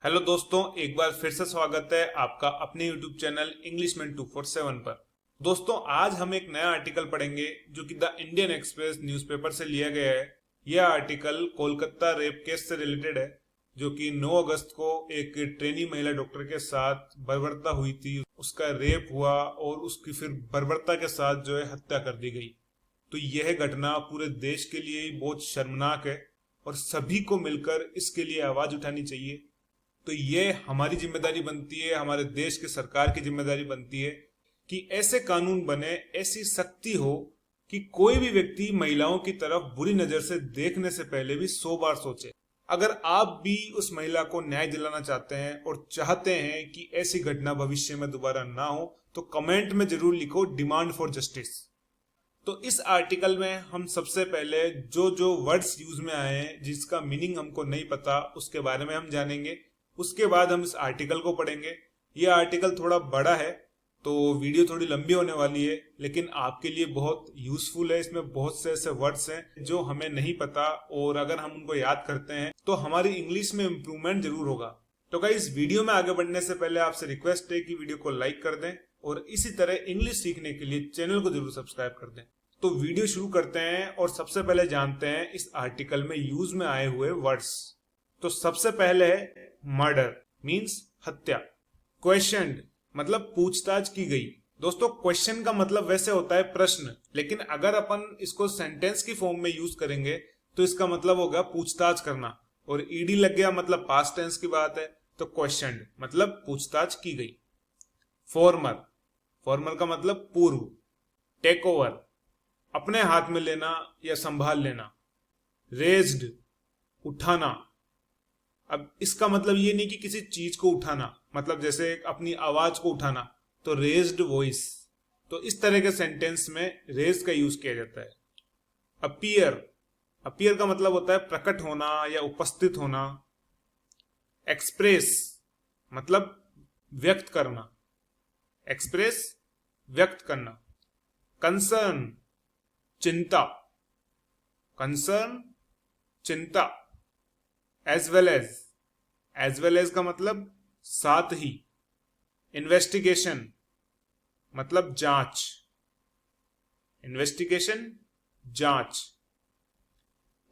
Hello दोस्तों, एक बार फिर से स्वागत है आपका अपने YouTube चैनल इंग्लिशमैन 247 पर। दोस्तों, आज हम एक नया आर्टिकल पढ़ेंगे जो कि द इंडियन एक्सप्रेस न्यूज़पेपर से लिया गया है। यह आर्टिकल कोलकाता रेप केस से रिलेटेड है, जो कि 9 अगस्त को एक ट्रेनी महिला डॉक्टर के साथ बर्बरता हुई थी। उसका रेप हुआ और उसकी फिर बर्बरता के साथ जो है हत्या कर दी गई। तो यह घटना पूरे देश के लिए ही बहुत शर्मनाक है और सभी को मिलकर इसके लिए आवाज उठानी चाहिए। तो ये हमारी जिम्मेदारी बनती है, हमारे देश की सरकार की जिम्मेदारी बनती है कि ऐसे कानून बने, ऐसी सख्ती हो कि कोई भी व्यक्ति महिलाओं की तरफ बुरी नजर से देखने से पहले भी 100 बार सोचे। अगर आप भी उस महिला को न्याय दिलाना चाहते हैं और चाहते हैं कि ऐसी घटना भविष्य में दोबारा ना हो, तो कमेंट में जरूर लिखो डिमांड फॉर जस्टिस। तो इस आर्टिकल में हम सबसे पहले जो जो वर्ड्स यूज में आए हैं जिसका मीनिंग हमको नहीं पता उसके बारे में हम जानेंगे। उसके बाद हम इस आर्टिकल को पढ़ेंगे। यह आर्टिकल थोड़ा बड़ा है तो वीडियो थोड़ी लंबी होने वाली है, लेकिन आपके लिए बहुत यूजफुल है। इसमें बहुत से ऐसे वर्ड्स हैं जो हमें नहीं पता और अगर हम उनको याद करते हैं तो हमारी इंग्लिश में इम्प्रूवमेंट जरूर होगा। तो गाइस, इस वीडियो में आगे बढ़ने से पहले आपसे रिक्वेस्ट है कि वीडियो को लाइक कर दें और इसी तरह इंग्लिश सीखने के लिए चैनल को जरूर सब्सक्राइब कर दें। तो वीडियो शुरू करते हैं और सबसे पहले जानते हैं इस आर्टिकल में यूज में आए हुए वर्ड्स। तो सबसे पहले है मर्डर, मींस हत्या। क्वेश्चनड मतलब पूछताछ की गई। दोस्तों, क्वेश्चन का मतलब वैसे होता है प्रश्न, लेकिन अगर अपन इसको सेंटेंस की फॉर्म में यूज करेंगे तो इसका मतलब होगा पूछताछ करना। और ईडी लग गया मतलब पास्ट टेंस की बात है, तो क्वेश्चनड मतलब पूछताछ की गई। फॉर्मर, फॉर्मर का मतलब पूर्व। टेक ओवर अपने हाथ में लेना या संभाल लेना। रेज्ड उठाना। अब इसका मतलब ये नहीं कि किसी चीज को उठाना, मतलब जैसे अपनी आवाज को उठाना, तो रेज्ड वॉइस। तो इस तरह के सेंटेंस में रेज का यूज किया जाता है। अपीयर, अपीयर का मतलब होता है प्रकट होना या उपस्थित होना। एक्सप्रेस मतलब व्यक्त करना, एक्सप्रेस व्यक्त करना। कंसर्न चिंता, कंसर्न चिंता। एज वेल एज का मतलब साथ ही। इन्वेस्टिगेशन मतलब जांच, इन्वेस्टिगेशन जांच।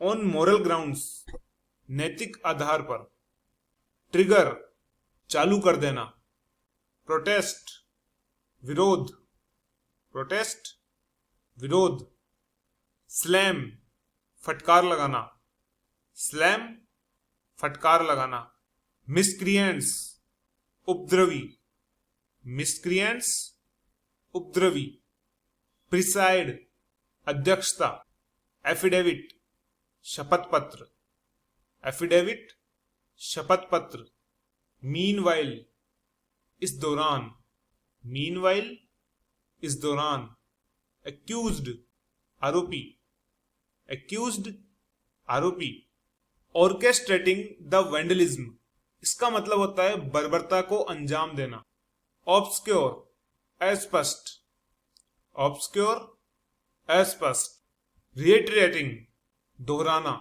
ऑन मोरल ग्राउंड्स नैतिक आधार पर। ट्रिगर चालू कर देना। प्रोटेस्ट विरोध, प्रोटेस्ट विरोध। स्लैम फटकार लगाना, स्लैम फटकार लगाना। मिसक्रिएंट्स उपद्रवी, मिसक्रिएंट्स उपद्रवी। प्रिसाइड अध्यक्षता। एफिडेविट शपथ पत्र, एफिडेविट शपथ पत्र। मीनवाइल इस दौरान, मीनवाइल इस दौरान। एक्यूज्ड आरोपी, एक्यूज्ड आरोपी। ऑर्केस्ट्रेटिंग द वैंडलिज्म इसका मतलब होता है बर्बरता को अंजाम देना। ऑब्सक्योर अस्पष्ट, ऑब्सक्योर अस्पष्ट। रिएटरेटिंग दोहराना,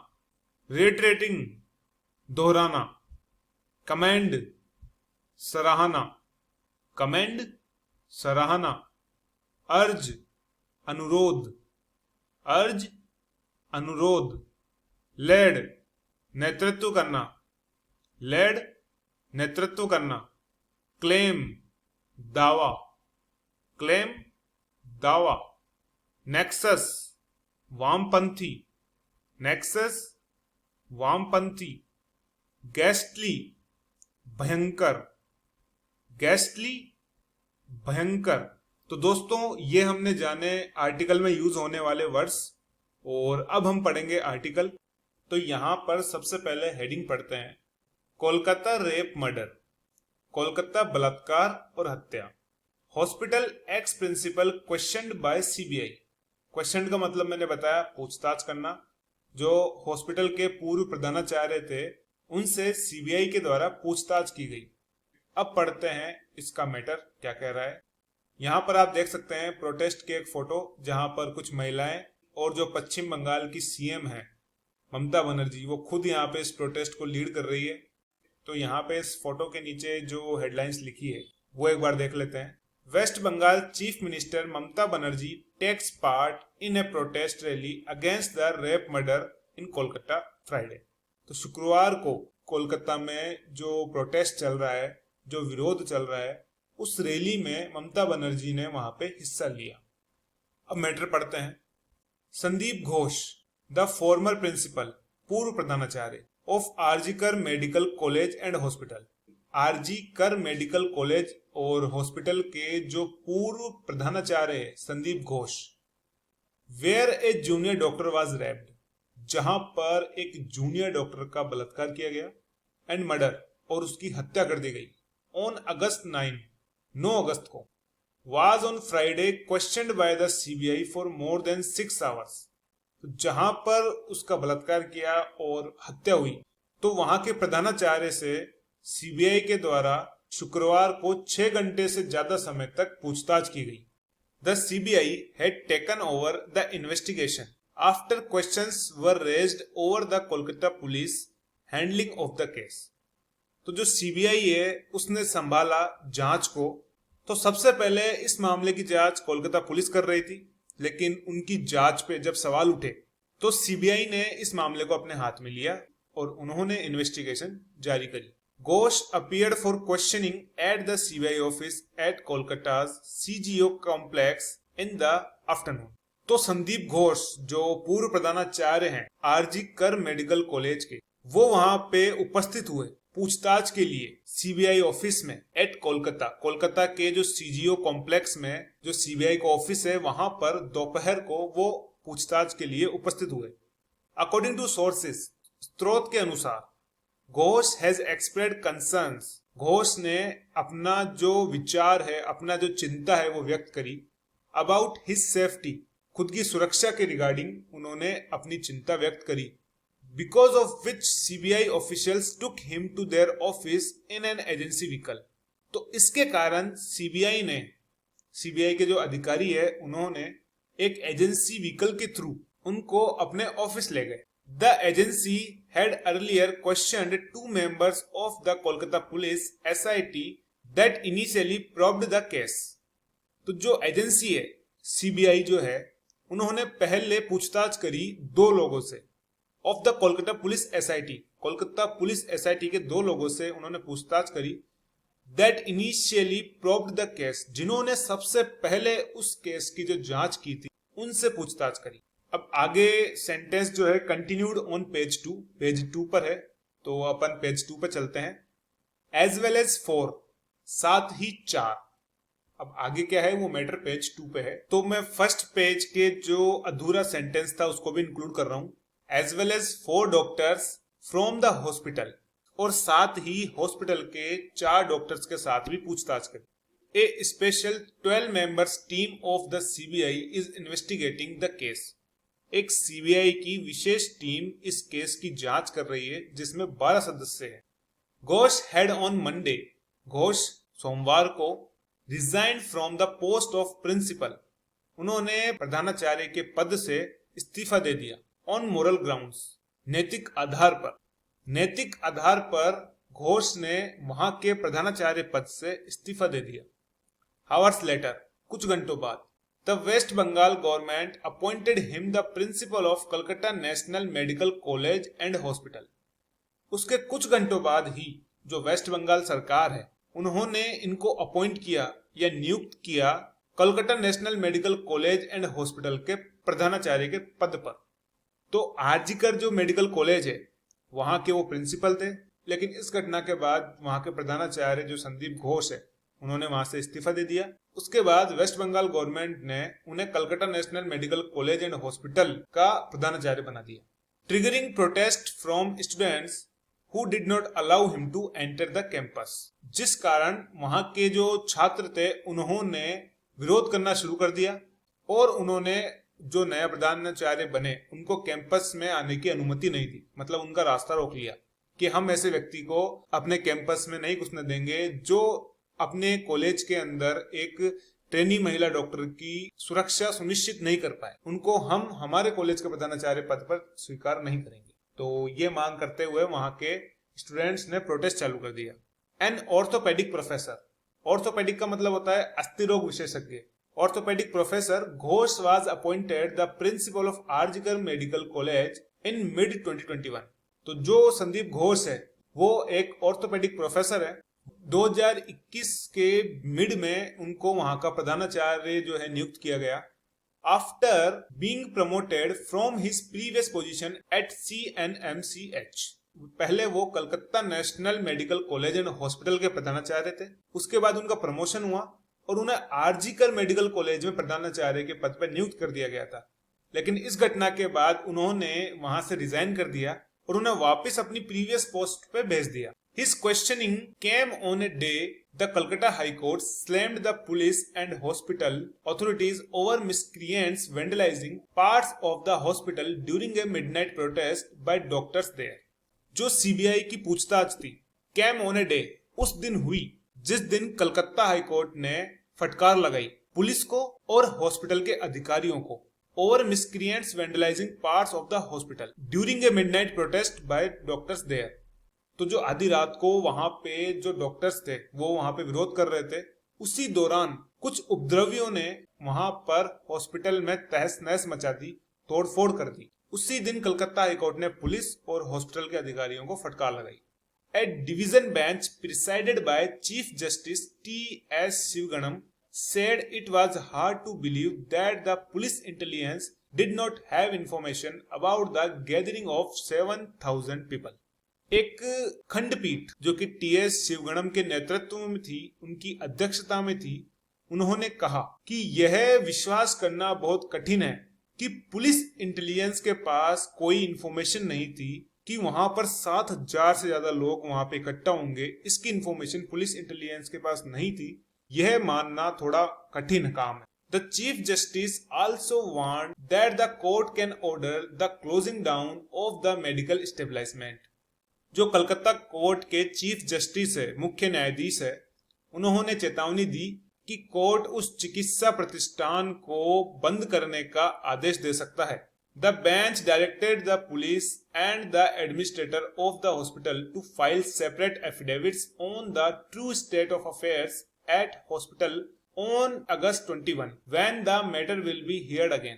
रिएटरेटिंग दोहराना। कमेंड सराहना, कमेंड सराहना। अर्ज अनुरोध, अर्ज अनुरोध। लेड नेतृत्व करना, लेड नेतृत्व करना। क्लेम दावा, क्लेम दावा। नेक्सस वामपंथी, नेक्सस वामपंथी। गैस्टली भयंकर, गैस्टली भयंकर। तो दोस्तों, ये हमने जाने आर्टिकल में यूज होने वाले वर्ड्स, और अब हम पढ़ेंगे आर्टिकल। तो यहां पर सबसे पहले हेडिंग पढ़ते हैं, कोलकाता रेप मर्डर, कोलकाता बलात्कार और हत्या। Hospital ex principal questioned by CBI. Question का मतलब मैंने बताया पूछताछ करना। जो हॉस्पिटल के पूर्व प्रधानाचार्य थे उनसे सीबीआई के द्वारा पूछताछ की गई। अब पढ़ते हैं इसका मैटर क्या कह रहा है। यहाँ पर आप देख सकते हैं प्रोटेस्ट की एक फोटो, जहां पर कुछ महिलाएं और जो पश्चिम बंगाल की सीएम है ममता बनर्जी, वो खुद यहाँ पे इस प्रोटेस्ट को लीड कर रही है। तो यहाँ पे इस फोटो के नीचे जो हेडलाइंस लिखी है वो एक बार देख लेते हैं। West Bengal chief minister Mamata Banerjee takes part in a protest rally against the rape murder in Kolkata Friday. तो शुक्रवार को कोलकाता में जो प्रोटेस्ट चल रहा है, जो विरोध चल रहा है, उस रैली में ममता बनर्जी ने वहां पे हिस्सा लिया। अब मैटर पढ़ते हैं। Sandeep Ghosh, the former principal, पूर्व प्रधानाचार्य of RG Kar medical college and hospital, RG Kar medical college और हॉस्पिटल के जो पूर्व प्रधानाचार्य है Sandeep Ghosh, where a junior doctor was raped, जहां पर एक जूनियर डॉक्टर का बलात्कार किया गया, एंड मर्डर, और उसकी हत्या कर दी गई, ऑन अगस्त 9 अगस्त को, was on Friday questioned by the CBI for more than 6 hours. तो जहां पर उसका बलात्कार किया और हत्या हुई, तो वहां के प्रधानाचार्य से सीबीआई के द्वारा शुक्रवार को 6 घंटे से ज्यादा समय तक पूछताछ की गई। The CBI had taken over the investigation after questions were raised over the Kolkata police handling of the case. तो जो सीबीआई है उसने संभाला जांच को। तो सबसे पहले इस मामले की जांच कोलकाता पुलिस कर रही थी, लेकिन उनकी जांच पे जब सवाल उठे तो सीबीआई ने इस मामले को अपने हाथ में लिया और उन्होंने इन्वेस्टिगेशन जारी करी। Ghosh appeared for questioning at the CBI office at Kolkata CGO complex in the afternoon. तो संदीप घोष जो पूर्व प्रधानाचार्य हैं आरजी कर मेडिकल कॉलेज के, वो वहां पे उपस्थित हुए पूछताछ के लिए सीबीआई ऑफिस में एट कोलकाता, कोलकाता के जो सीजीओ कॉम्प्लेक्स में जो सीबीआई का ऑफिस है वहां पर दोपहर को वो पूछताछ के लिए उपस्थित हुए। अकॉर्डिंग टू सोर्सेस, स्रोत के अनुसार, Ghosh has expressed concerns, Ghosh ने अपना जो विचार है, अपना जो चिंता है वो व्यक्त करी, अबाउट हिज सेफ्टी, खुद की सुरक्षा के रिगार्डिंग उन्होंने अपनी चिंता व्यक्त करी, because of which CBI officials took him to their office in an agency vehicle। तो इसके कारण सीबीआई के जो अधिकारी है उन्होंने एक एजेंसी व्हीकल के थ्रू उनको अपने ऑफिस ले गए। The agency had earlier questioned 2 members of the Kolkata Police SIT that initially probed the case। तो जो एजेंसी है सीबीआई जो है, उन्होंने पहले पूछताछ करी 2 लोगों से, of the Kolkata police SIT, Kolkata police SIT के 2 लोगों से उन्होंने पूछताछ करी, that initially probed the case, जिन्होंने सबसे पहले उस केस की जो जांच की थी उनसे पूछताछ करी। अब आगे सेंटेंस जो है कंटिन्यूड ऑन पेज 2 पर है, तो अपन पेज 2 पर चलते हैं। एज वेल एज 4, साथ ही 4। अब आगे क्या है वो मैटर पेज 2 पे है, तो मैं फर्स्ट पेज के जो अधूरा सेंटेंस था उसको भी इंक्लूड कर रहा हूं। As well as 4 doctors from the hospital, और साथ ही हॉस्पिटल के 4 डॉक्टर्स के साथ भी पूछताछ करी। A special 12 members team of the CBI is investigating the case, एक सीबीआई की विशेष टीम इस केस की जांच कर रही है जिसमें 12 सदस्य हैं। Ghosh had on Monday, Ghosh सोमवार को resign from the post of principal, उन्होंने प्रधानाचार्य के पद से इस्तीफा दे दिया। ऑन मोरल ग्राउंड्स, नैतिक आधार पर, नैतिक आधार पर घोष ने वहां के प्रधानाचार्य पद से इस्तीफा दे दिया। हावर्स लेटर, कुछ घंटों बाद, the West Bengal government appointed him the principal of Calcutta national medical college and hospital. उसके कुछ घंटों बाद ही जो वेस्ट बंगाल सरकार है उन्होंने इनको अपॉइंट किया या नियुक्त किया Calcutta national medical college and hospital के प्रधानाचार्य के पद पर। तो आरजीकर जो मेडिकल कॉलेज है वहां के वो प्रिंसिपल थे, लेकिन इस घटना के बाद वहां के प्रधानाचार्य जो संदीप घोष है उन्होंने वहां से इस्तीफा दे दिया। उसके बाद वेस्ट बंगाल गवर्नमेंट ने उन्हें Calcutta national medical college and hospital का प्रधानाचार्य बना दिया। Triggering protest from students who did not allow him to enter the campus, जिस कारण वहां के जो छात्र थे उन्होंने विरोध करना शुरू कर दिया और उन्होंने जो नया प्रधानाचार्य बने उनको कैंपस में आने की अनुमति नहीं दी, मतलब उनका रास्ता रोक लिया कि हम ऐसे व्यक्ति को अपने कैंपस में नहीं घुसने देंगे जो अपने कॉलेज के अंदर एक ट्रेनी महिला डॉक्टर की सुरक्षा सुनिश्चित नहीं कर पाए, उनको हम हमारे कॉलेज के प्रधानाचार्य पद पर स्वीकार नहीं करेंगे। तो ये मांग करते हुए वहां के स्टूडेंट्स ने प्रोटेस्ट चालू कर दिया। एन ऑर्थोपेडिक प्रोफेसर, ऑर्थोपेडिक का मतलब होता है अस्थि रोग विशेषज्ञ। Orthopaedic professor Ghosh was appointed the principal of RG Kar medical college in mid 2021। तो जो संदीप घोष है वो एक ऑर्थोपेडिक प्रोफेसर है। 2021 के मिड में उनको वहां का प्रधानाचार्य जो है नियुक्त किया गया, after being promoted from his previous position at CNMCH। पहले वो Calcutta national medical college and hospital के प्रधानाचार्य थे, उसके बाद उनका प्रमोशन हुआ और उन्हें आरजीकर मेडिकल कॉलेज में प्रधानाचार्य के पद पर नियुक्त कर दिया गया था। लेकिन इस घटना के बाद उन्होंने वहां से रिजाइन कर दिया और उन्हें वापस अपनी प्रीवियस पोस्ट पे भेज दिया। His questioning came on a day the Calcutta High Court slammed the police and hospital authorities over miscreants vandalizing parts of the hospital during a midnight protest by doctors there। जो CBI की पूछताछ थी came on a day, उस दिन हुई जिस दिन Calcutta high court ने फटकार लगाई पुलिस को और हॉस्पिटल के अधिकारियों को over miscreants vandalizing parts of the hospital during a midnight protest by doctors there। तो जो आधी रात को वहां पे जो डॉक्टर्स थे वो वहां पे विरोध कर रहे थे, उसी दौरान कुछ उपद्रवियों ने वहां पर हॉस्पिटल में तहस नहस मचा दी, तोड़फोड़ कर दी। उसी दिन कलकत्ता हाईकोर्ट ने पुलिस और हॉस्पिटल के अधिकारियों को फटकार लगाई। A division bench presided by chief justice T.S. शिवगणम said it was hard to believe that the police intelligence did not have information about the gathering of 7,000 people। एक खंडपीठ जो कि T.S. शिवगणम के नेतृत्व में थी, उनकी अध्यक्षता में थी, उन्होंने कहा कि यह विश्वास करना बहुत कठिन है कि पुलिस इंटेलिजेंस के पास कोई इंफॉर्मेशन नहीं थी कि वहां पर 7,000 से ज्यादा लोग वहां पे इकट्ठा होंगे। इसकी इंफॉर्मेशन पुलिस इंटेलिजेंस के पास नहीं थी, यह मानना थोड़ा कठिन काम है। The Chief Justice also warned that the court can order the closing down of the medical establishment। जो कलकत्ता कोर्ट के चीफ जस्टिस है, मुख्य न्यायाधीश है, उन्होंने चेतावनी दी कि कोर्ट उस चिकित्सा प्रतिष्ठान को बंद करने का आदेश दे सकता है। The bench directed the police and the administrator of the hospital to file separate affidavits on the true state of affairs at hospital on August 21 when the matter will be heard again.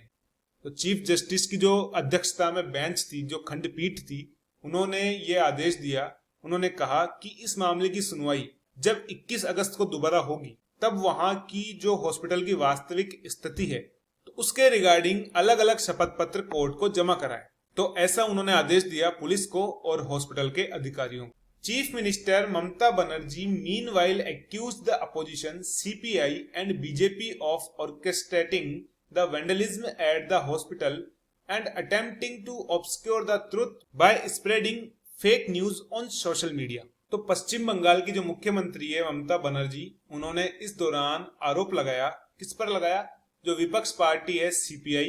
तो chief justice की जो अध्यक्षता में bench थी, जो खंडपीठ थी, उन्होंने ये आदेश दिया। उन्होंने कहा कि इस मामले की सुनवाई जब 21 अगस्त को दोबारा होगी तब वहां की जो हॉस्पिटल की वास्तविक स्थिति है तो उसके रिगार्डिंग अलग अलग शपथ पत्र कोर्ट को जमा कराए। तो ऐसा उन्होंने आदेश दिया पुलिस को और हॉस्पिटल के अधिकारियों को। Chief minister Mamata Banerjee meanwhile accused the opposition CPI and BJP of orchestrating the vandalism at the hospital and attempting to obscure the truth by spreading fake news on social media। तो पश्चिम बंगाल की जो मुख्यमंत्री है ममता बनर्जी, उन्होंने इस दौरान आरोप लगाया, किस पर लगाया? जो विपक्ष पार्टी है CPI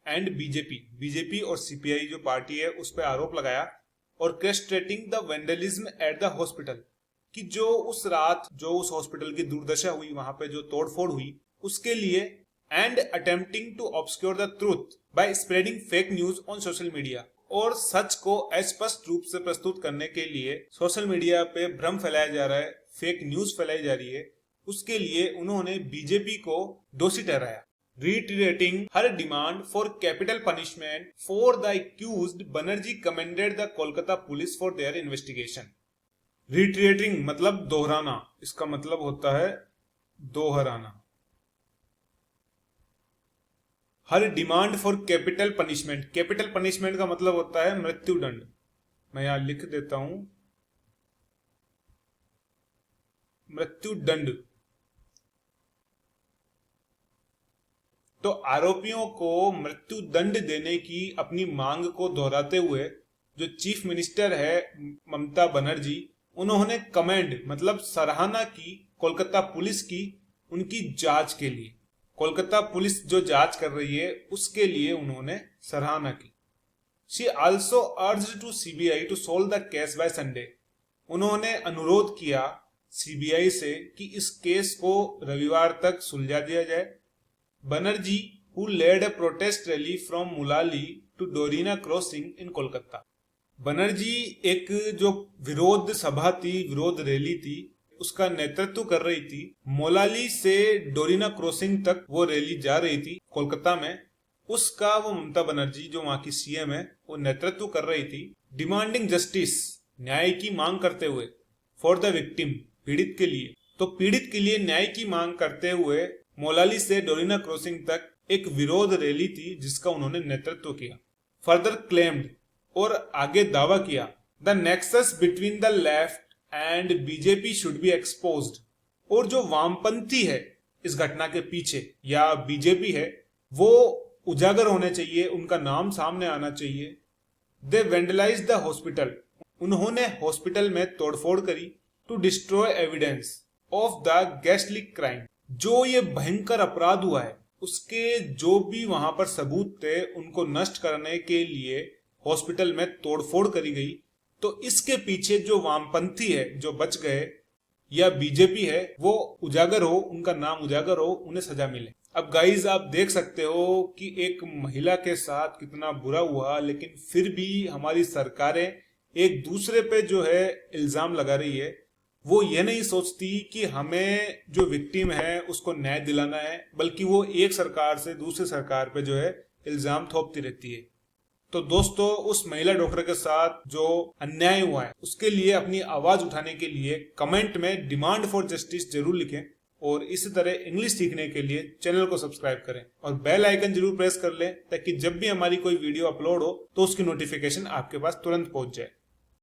एंड बीजेपी और CPI जो पार्टी है उस पर आरोप लगाया, orchestrating the vandalism at the hospital, कि जो उस रात जो उस हॉस्पिटल की दुर्दशा हुई, वहां पे जो तोड़फोड़ हुई, उसके लिए and attempting to obscure the truth by spreading fake news on social media, और सच को अस्पष्ट रूप से प्रस्तुत करने के लिए सोशल मीडिया पे भ्रम फैलाया जा रहा है, फेक न्यूज फैलाई जा रही है, उसके लिए उन्होंने बीजेपी को दोषी ठहराया। Reiterating her demand for capital punishment for the accused, Banerjee commended the Kolkata police for their investigation। Reiterating मतलब दोहराना, इसका मतलब होता है दोहराना। हर demand for capital punishment, capital punishment का मतलब होता है मृत्युदंड। मैं यहां लिख देता हूं मृत्युदंड। तो आरोपियों को मृत्युदंड देने की अपनी मांग को दोहराते हुए जो चीफ मिनिस्टर है ममता बनर्जी, उन्होंने कमेंड मतलब सराहना की कोलकाता पुलिस की उनकी जांच के लिए। कोलकाता पुलिस जो जांच कर रही है उसके लिए उन्होंने सराहना की। She also urged to CBI to solve the case by Sunday. उन्होंने अनुरोध किया CBI से कि इस केस को रविवार तक सुलझा दिया जाए। Banerjee who led a protest rally from Mulali to Dorina crossing in Kolkata। Banerjee एक जो विरोध सभा थी, विरोध रैली थी, उसका नेतृत्व कर रही थी। मोलाली से डोरिना क्रॉसिंग तक वो रैली जा रही थी कोलकाता में। उसका वो ममता बनर्जी जो वहां की सीएम है वो नेतृत्व कर रही थी, डिमांडिंग जस्टिस, न्याय की मांग करते हुए, फॉर द विक्टिम, पीड़ित के लिए। तो पीड़ित के लिए न्याय की मांग करते हुए मोलाली से डोरिना क्रॉसिंग तक एक विरोध रैली थी जिसका उन्होंने नेतृत्व किया। फर्दर क्लेम्ड, और आगे दावा किया, the nexus between the left and BJP should be exposed, और जो वामपंथी है इस घटना के पीछे या बीजेपी है वो उजागर होने चाहिए, उनका नाम सामने आना चाहिए। दे वेंडलाइज द हॉस्पिटल, उन्होंने हॉस्पिटल में तोड़फोड़ करी, to destroy evidence of the ghastly crime, जो ये भयंकर अपराध हुआ है उसके जो भी वहां पर सबूत थे उनको नष्ट करने के लिए हॉस्पिटल में तोड़फोड़ करी गई। तो इसके पीछे जो वामपंथी है जो बच गए या बीजेपी है वो उजागर हो, उनका नाम उजागर हो, उन्हें सजा मिले। अब गाइज आप देख सकते हो कि एक महिला के साथ कितना बुरा हुआ, लेकिन फिर भी हमारी सरकारें एक दूसरे पे जो है इल्जाम लगा रही है। वो ये नहीं सोचती कि हमें जो विक्टिम है उसको न्याय दिलाना है, बल्कि वो एक सरकार से दूसरी सरकार पे जो है इल्जाम थोपती रहती है। तो दोस्तों, उस महिला डॉक्टर के साथ जो अन्याय हुआ है उसके लिए अपनी आवाज उठाने के लिए कमेंट में डिमांड फॉर जस्टिस जरूर लिखें, और इसी तरह इंग्लिश सीखने के लिए चैनल को सब्सक्राइब करें और बेल आइकन जरूर प्रेस कर लें ताकि जब भी हमारी कोई वीडियो अपलोड हो तो उसकी नोटिफिकेशन आपके पास तुरंत पहुंच जाए।